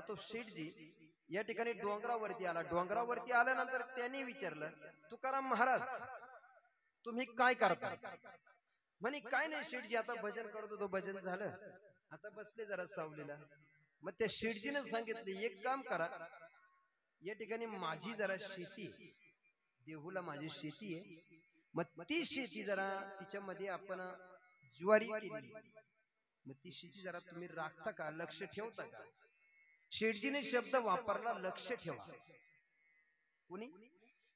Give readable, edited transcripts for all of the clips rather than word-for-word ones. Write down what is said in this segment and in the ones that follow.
तो शेठजी या ठिकाणी डोंगरावरती आला. डोंगरावरती आल्यानंतर त्यांनी विचारलं, तुकाराम महाराज तुम्ही काय करता? म्हणे काय नाही शेठजी, आता भजन करत होतो, भजन झालं, आता बसले जरा सावलीला. मग त्या शेठजीने सांगितले, एक काम करा, या ठिकाणी माझी जरा शेती आहे, देहूला माझी शेती आहे, मग ती शेती जरा तिच्यामध्ये आपण ज्वारी केली, मग ती शेती जरा तुम्ही राखता का, लक्ष ठेवता का? शेठजीने शब्द वापरला, लक्ष ठेवा. कोणी?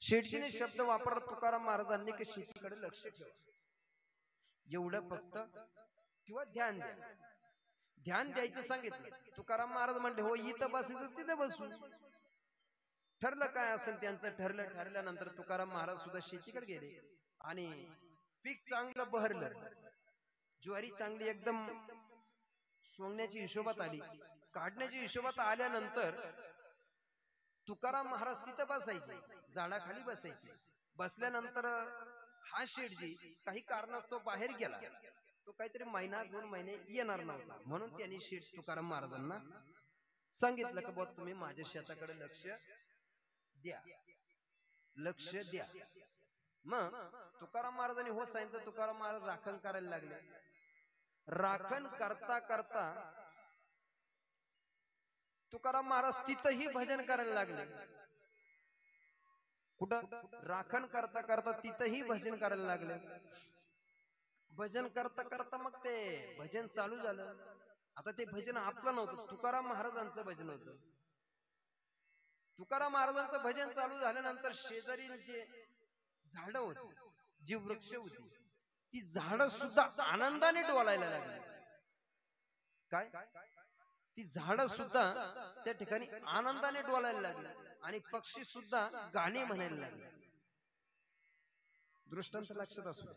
शेठजीने शब्द वापरला तुकाराम महाराजांनी की शेतीकडे लक्ष ठेवा, एवढं फक्त, किंवा ध्यान द्या. ध्यान द्यायचं सांगितलं. तुकाराम महाराज म्हणले, हो इथं बसायचं तिथं बसू. ठरलं काय असेल त्यांचं ठरलं. ठरल्यानंतर तुकाराम महाराज सुद्धा शेतीकडे गेले आणि पीक चांगलं बहरलं, ज्वारी चांगली एकदम सोंगण्याची हिशोबात आली, काढण्याची हिशोबात आल्यानंतर तुकाराम महाराज तिथं बसायचे, झाडाखाली बसायचे. बसल्यानंतर हा शेठजी काही कारणास्तव बाहेर गेला, तो काहीतरी महिना 2 महिने येणार नव्हता. म्हणून त्यांनी शेठ तुकाराम महाराजांना सांगितलं की बुवा तुम्ही माझ्या शेताकडे लक्ष द्या, लक्ष द्या. मग तुकाराम महाराजांनी हो सांगितलं. तुकाराम महाराज राखण करायला लागले. राखण करता करता तुकाराम महाराज तिथंही भजन करायला लागले. कुठं? राखण करता करता तिथंही भजन करायला लागले. भजन करता करता मग ते भजन चालू झालं. आता ते भजन आपलं नव्हतं, तुकाराम महाराजांचं भजन होतं. तुकाराम महाराजांचं भजन चालू झाल्यानंतर शेजारी जे झाडं होती, जी वृक्ष होती, ती झाडं सुद्धा आनंदाने डोलायला लागली. काय? ती झाडं सुद्धा त्या ठिकाणी आनंदाने डोलायला लागली आणि पक्षी सुद्धा गाणे म्हणायला लागले. दृष्टांत लक्षात असू,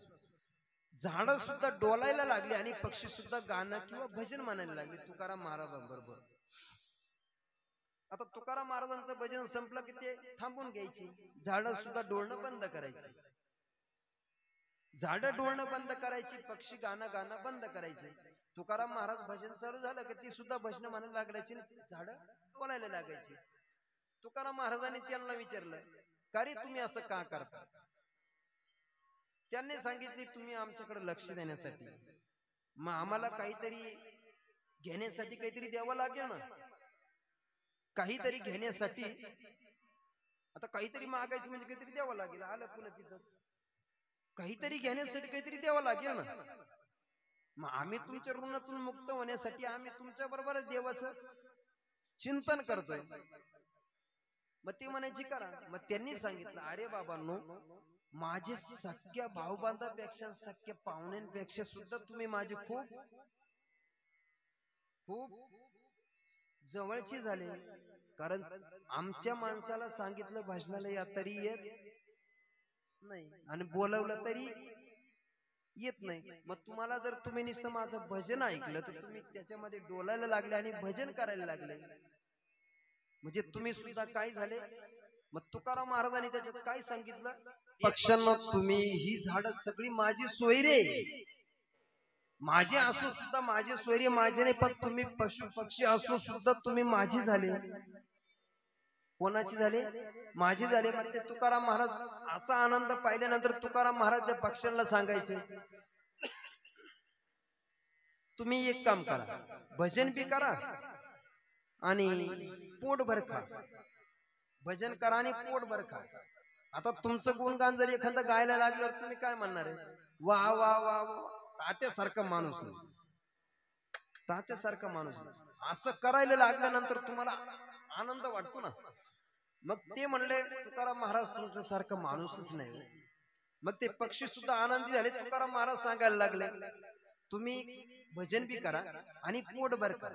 झाडं सुद्धा डोलायला लागली आणि पक्षी सुद्धा गाणं किंवा भजन म्हणायला लागले तुकाराम महाराजांबरोबर. आता तुकाराम महाराजांचं भजन संपलं की ते थांबून घ्यायची, झाडं सुद्धा डोलणं बंद करायची. झाडं डोलणं बंद करायची, पक्षी गाणं बंद करायचे. तुकाराम महाराज भजन चालू झालं की ती सुद्धा भजन म्हणायला लागायची, झाडं डोलायला लागायची. तुकाराम महाराजांनी त्यांना विचारलं, का रे तुम्ही असं का करता? त्यांनी सांगितले, तुम्ही आमच्याकडे लक्ष देण्यासाठी, मग आम्हाला काहीतरी घेण्यासाठी काहीतरी द्यावं लागेल ना. काहीतरी घेण्यासाठी आता काहीतरी मागायचं म्हणजे काहीतरी द्यावं लागेल. आलं पुन्हा तिथंच, काहीतरी घेण्यासाठी काहीतरी द्यावं लागेल ना. मग आम्ही तुमच्या ऋणातून मुक्त होण्यासाठी आम्ही तुमच्या बरोबर देवाचं चिंतन करतोय. मग ते म्हणायची करा. मग त्यांनी सांगितलं, अरे बाबांनो, माझे सख्या भाऊबांधापेक्षा, सख्या पाहुण्यांपेक्षा सुद्धा तुम्ही माझे खूप खूप जवळची झाले. कारण आमच्या माणसाला सांगितलं भजनाला या तरी येत नाही आणि बोलवलं तरी येत नाही. मग तुम्हाला जर तुम्ही नुसतं माझं भजन ऐकलं तर तुम्ही त्याच्यामध्ये डोलायला लागले आणि भजन करायला लागले, म्हणजे तुम्ही सुद्धा काय झाले. मग तुकाराम महाराजांनी त्याच्यात काय सांगितलं, पक्ष्यांना तुम्ही ही झाडं सगळी माझी सोयरे, माझे असो सुद्धा माझे सोयरे माझे नाही, पण तुम्ही पशु पक्षी असो सुद्धा तुम्ही माझी झाले. कोणाची झाले? माझी झाले. मग ते तुकाराम महाराज असा आनंद पाहिल्यानंतर तुकाराम महाराज त्या पक्ष्यांना सांगायचे, तुम्ही एक काम करा, भजन बी करा आणि पोटभर खा. भजन करा आणि पोटभर खा. आता तुमचं गुणगान जर एखादं गायला लागलं तुम्ही काय म्हणणार आहे? वा वा वा वा, तात्यासारखा माणूस, तात्यासारखा माणूस. असं करायला लागल्यानंतर तुम्हाला आनंद वाटतो ना. मग ते म्हणले, तुकाराम महाराज तुमच्या सारखं माणूसच नाही. मग ते पक्षी सुद्धा आनंदी झाले. तुकाराम महाराज सांगायला लागले, तुम्ही भजन बी करा आणि पोटभर खा.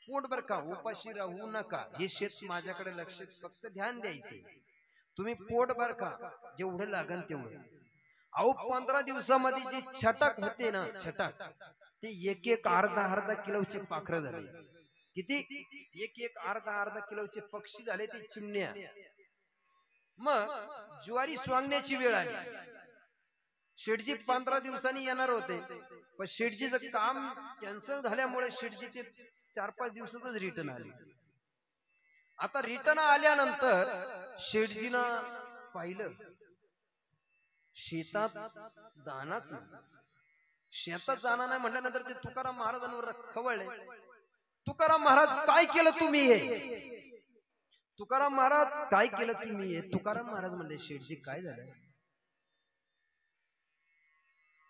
पोटभर खा, उपाशी राहू नका. हे शेत माझ्याकडे लक्ष, फक्त ध्यान द्यायचे. तुम्ही पोटभर खा, जेवढं लागन तेवढं. अहो 15 दिवसामध्ये जी छटाक होते ना, छटाक, ते एक अर्धा किलोचे पाखरं झाले. किती? एक अर्धा किलोचे पक्षी झाले, ते चिमण्या. मग ज्वारी स्वांगण्याची वेळ आली. शेठजी 15 दिवसांनी येणार होते, पण शेठजीचं काम कॅन्सल झाल्यामुळे शेठजी ते 4-5 दिवसातच रिटर्न आले. आता रिटर्न आल्यानंतर शेठजीनं पाहिलं शेतात दानाच नाही. शेतात जाणार नाही म्हटल्यानंतर ते तुकाराम महाराजांवर खवळले. तुकाराम महाराज काय केलं तुम्ही हे? तुकाराम महाराज काय केलं तुम्ही हे? तुकाराम महाराज म्हणले शेठजी काय झालं?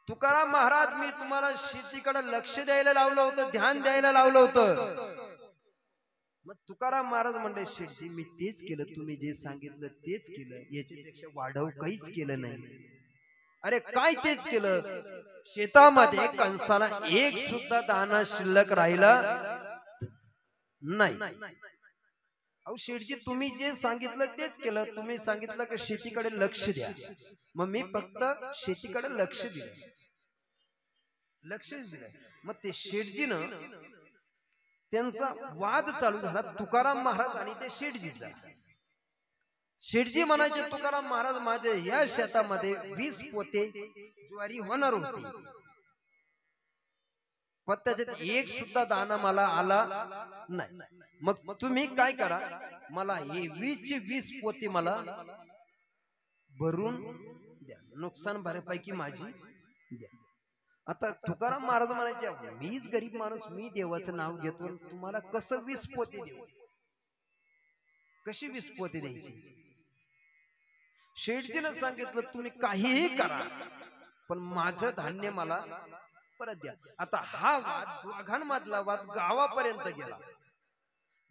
तुकाराम महाराज मी तुम्हाला शेतीकडे लक्ष द्यायला लावलं होतं, ध्यान द्यायला लावलं होतं. मग तुकाराम महाराज म्हणले शेठजी मी तेच केलं, तुम्ही जे सांगितलं तेच केलं, याच्यापेक्षा वाढव काहीच केलं नाही. अरे काय तेच केलं? शेतामध्ये कंसाला एक सुद्धा दाणा शिल्लक राहिला नाही. अहो शेठजी तुम्ही जे सांगितलं तेच केलं, तुम्ही सांगितलं की शेतीकडे लक्ष द्या, मग मी फक्त शेतीकडे लक्ष दिलं, लक्षच दिलं. मग ते शेठजीनं त्यांचा वाद चालू झाला तुकाराम महाराज आणि ते शेठजीचा. शेठजी म्हणायचे तुकाराम महाराज माझ्या या शेतामध्ये 20 पोते ज्वारी होणार होती, पण त्याच्यात एक सुद्धा दाणा मला आला नाही. मग तुम्ही काय करा, मला हे 20 पोते मला भरून द्या, नुकसान भरपाई माझी द्या. आता तुकाराम महाराज म्हणायचे मीच गरीब माणूस, मी देवाचं नाव घेतो, तुम्हाला कसं 20 पोते देऊ? कशी 20 पोते द्यायची? शेठजीनं सांगितलं तुम्ही काहीही करा पण माझं धान्य मला परत द्या. आता हा वाद दोघांमधला वाद गावापर्यंत गेला.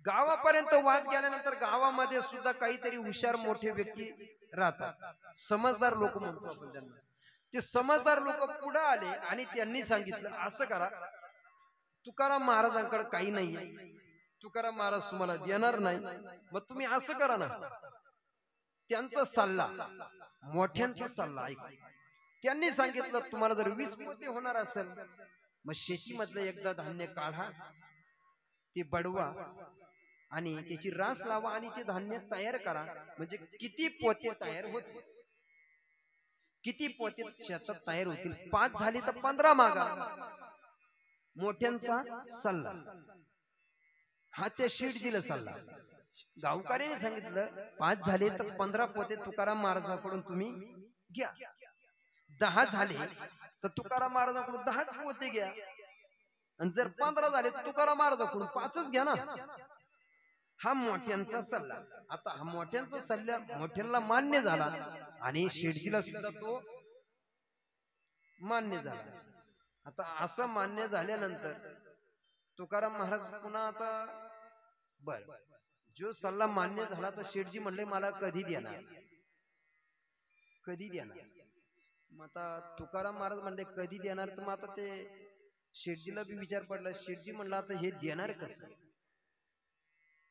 गावापर्यंत वाद गेल्यानंतर गावामध्ये सुद्धा काहीतरी हुशार मोठे व्यक्ती राहतात, समजदार लोक म्हणतो आपण त्यांना. ते समजदार लोक पुढे आले आणि त्यांनी सांगितलं असं करा, तुकाराम महाराजांकडे काही नाहीये, तुकाराम महाराज तुम्हाला देणार नाही, मग तुम्ही असं करा ना. त्यांचा सल्ला, मोठ्यांचा सल्ला ऐक. त्यांनी सांगितलं तुम्हाला जर 20 पोते होणार असेल मग शेतीमधलं एकदा धान्य काढा, ते बडवा आणि त्याची रास लावा आणि ते धान्य तयार करा. म्हणजे किती पोते तयार होतील, किती पोते शेतात तयार होतील, 5 झाले तर 15 मागा. मोठ्यांचा सल्ला हा त्या शेठजीला सल्ला. गावकऱ्याने सांगितलं 5 झाले तर 15 पोते तुकाराम महाराजांकडून तुम्ही घ्या, 10 झाले तर तुकाराम महाराजांकडून 10च पोते घ्या, आणि जर 15 झाले तर तुकाराम महाराजांकडून 5च घ्या ना. हा मोठ्यांचा सल्ला. आता हा मोठ्यांचा सल्ला मोठ्यांना मान्य झाला आणि शेठजीला सुद्धा तो मान्य झाला. आता असं मान्य झाल्यानंतर तुकाराम महाराज पुन्हा आता बर जो सल्ला मान्य झाला तर शेठजी म्हणले मला कधी देणार, कधी देणार. मग आता तुकाराम महाराज म्हणले कधी देणार, तर मग आता ते शेठजीला बी विचार पडला. शेठजी म्हणला आता हे देणार कसं?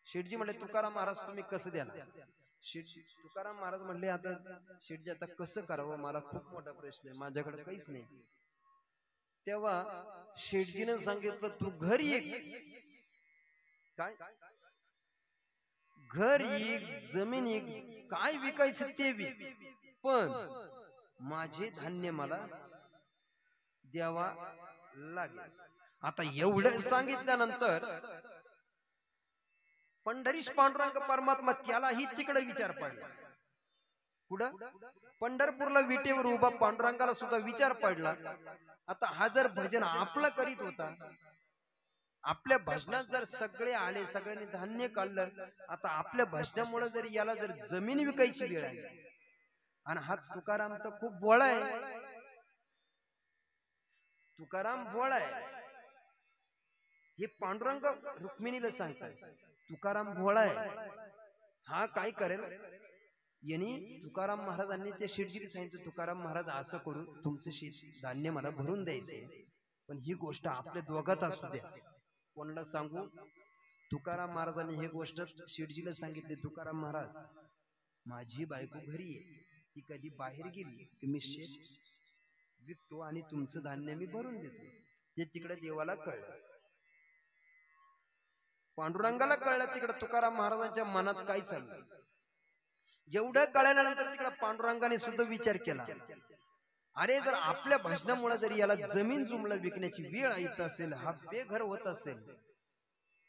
शेठजी म्हणले तुकाराम महाराज तुम्ही कसं देणार? तुकाराम महाराज म्हणले आता शेठजी आता कसं करावं, मला खूप मोठा प्रश्न आहे, माझ्याकडे काहीच नाही. तेव्हा शेठजीने सांगितलं तू घरी ये. काय? घर एक, जमीन एक, काय विकायचं ते विक, पण माझे धान्य मला द्यावा लागेल. आता एवढं सांगितल्यानंतर पंढरीश पांडुरंग परमात्मा त्यालाही तिकडे विचार पडला. कुठं? पंढरपूरला विटेवर उभा पांडुरंगाला सुद्धा विचार पडला. आता हा जर भजन आपलं करीत होता, आपल्या भजनात जर सगळे आले, सगळ्यांनी धान्य काढलं, आता आपल्या भजनामुळे जर याला जर जमीन विकायची वेळ आली, आणि हा तुकाराम तर खूप भोळा आहे, तुकाराम भोळा आहे. हे पांडुरंग रुक्मिणीला सांगतात तुकाराम भोळा आहे, हा काय करेल. यांनी तुकाराम महाराजांनी त्या शेठजीला सांगितलं तुकाराम महाराज असं करू, तुमचं शेत धान्य मला भरून द्यायचंय, पण ही गोष्ट आपल्या दोघात असू द्या, कोणाला सांगू. तुकाराम महाराजांनी ही गोष्ट शेठजीला सांगितली. तुकाराम महाराज माझी बायको घरी आहे, ती कधी बाहेर गेली की मी शेत विकतो आणि तुमचं धान्य मी भरून देतो. ते तिकडे देवाला कळलं, पांडुरंगाला कळलं तिकडे तुकाराम महाराजांच्या मनात काय चाललं. एवढं कळल्यानंतर तिकडे पांडुरंगाने सुद्धा विचार केला, अरे जर आपल्या भजनामुळे जर याला जमीन जुमला विकण्याची वेळ येत असेल, हा बेघर होत असेल,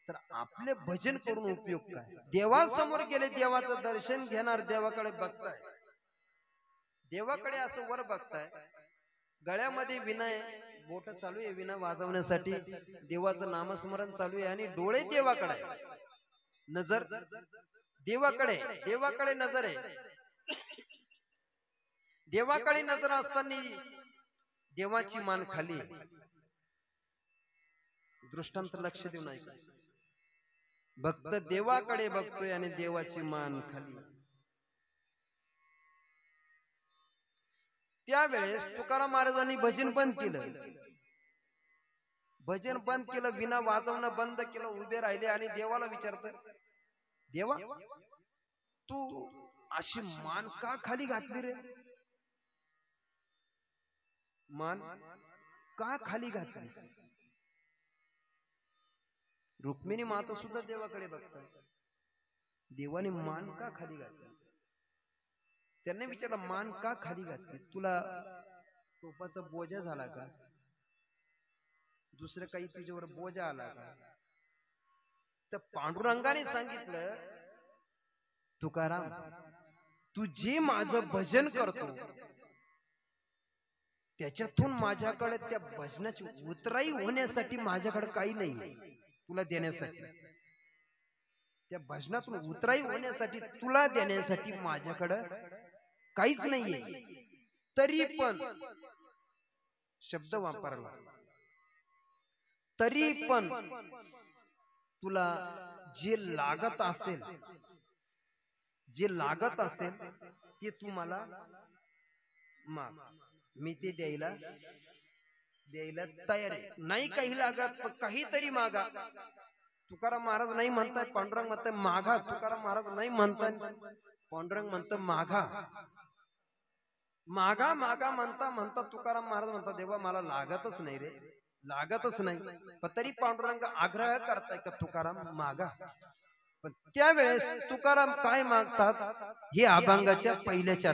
तर आपले भजन करून उपयोग काय? देवासमोर गेले, देवाचं दर्शन घेणार, देवाकडे बघताय, देवाकडे असं वर बघताय, गळ्यामध्ये विणा आहे, बोट चालू आहे विणा वाजवण्यासाठी, देवाचं नामस्मरण चालू आहे आणि डोळे देवाकडे, नजर देवाकडे, देवाकडे नजर आहे. देवाकडे नजर असताना देवाची मान खाली, दृष्टांत लक्ष देऊ नये. भक्त देवाकडे बघतोय आणि देवाची मान खाली. त्यावेळेस तुकाराम महाराजांनी भजन बंद केलं, भजन बंद केलं, विना वाजवणं बंद केलं, उभे राहिले आणि देवाला विचारतात, देवा तू अशी मान का खाली घातली रे? मान का खाली घातलीस? रुक्मिणी माता सुद्धा देवाकडे बघतात, देवाने मान का खाली घातली? त्यांनी विचारलं, मान का खाली घातली? तुला टोपाचा बोजा झाला का? दुसरं काही तुझ्यावर बोजा आला का? तर पांडुरंगाने सांगितलं, तुकाराम तू जे माझं भजन करतो त्याच्यातून माझ्याकडे त्या भजनाची उतराई होण्यासाठी माझ्याकडे काही नाही तुला देण्यासाठी, त्या भजनातून उतराई होण्यासाठी तुला देण्यासाठी माझ्याकडे काहीच नाहीये. तरी पण शब्द वापरला, तरी पण तुला जे लागत असेल, जे लागत असेल ते तू मला माग, मी ते द्यायला तयार आहे. नाही काही लागत पण काहीतरी मागा. तुकाराम महाराज नाही म्हणताय, पांडुरंग म्हणताय मागा. तुकाराम महाराज नाही म्हणताय, पांडुरंग म्हणत मागा. मागा मागा म्हणता म्हणता तुकाराम महाराज म्हणतात, देवा मला लागतच नाही रे, लागतच नाही. पण तरी पांडुरंग आग्रह करताय का तुकाराम मागा. पण त्यावेळेस तुकाराम काय मागतात हे अभंगाच्या पहिल्याच्या